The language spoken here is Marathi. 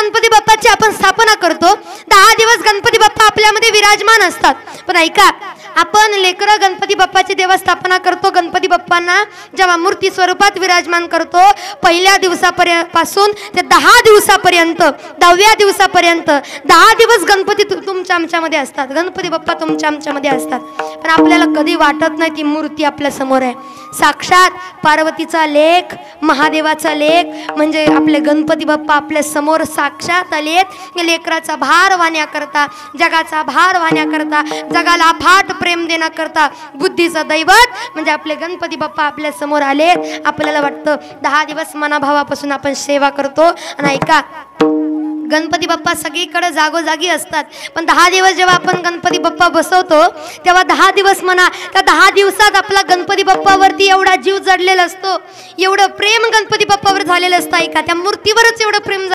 गणपती बाप्पाची आपण स्थापना करतो, 10 दिवस गणपती बाप्पा आपल्यामध्ये विराजमान असतात. पण ऐका, आपण लेकरं गणपती बाप्पाची देवा स्थापना करतो. गणपती बाप्पांना जेव्हा मूर्ती स्वरूपात विराजमान करतो, पहिल्या दिवसापासून ते 10 दिवसापर्यंत, 10व्या दिवसापर्यंत 10 दिवस गणपती तुमच्या आमच्यामध्ये असतात, गणपती बाप्पा तुमच्या आमच्यामध्ये असतात. पण आपल्याला कधी वाटत नाही ती मूर्ती आपल्या समोर आहे. साक्षात पार्वतीचा लेक, महादेवाचा लेक म्हणजे आपले गणपती बाप्पा आपल्या समोर साक्षात आलेत. लेकराचा भार वाहण्याकरता, जगाचा भार वाहण्याकरता, जगाला अफाट प्रेम देण्याकरता बुद्धीचं दैवत म्हणजे आपले गणपती बाप्पा आपल्या समोर आले. आपल्याला वाटतं 10 दिवस मनाभावापासून आपण सेवा करतो. आणि ऐका, गणपती बाप्पा सगळीकडे जागोजागी असतात, पण 10 दिवस जेव्हा आपण गणपती बाप्पा बसवतो तेव्हा 10 दिवस म्हणा, त्या 10 दिवसात आपला गणपती बाप्पावरती एवढा जीव जडलेला असतो, एवढं प्रेम गणपती बाप्पावर झालेलं असतं. ऐका, त्या मूर्तीवरच एवढं प्रेम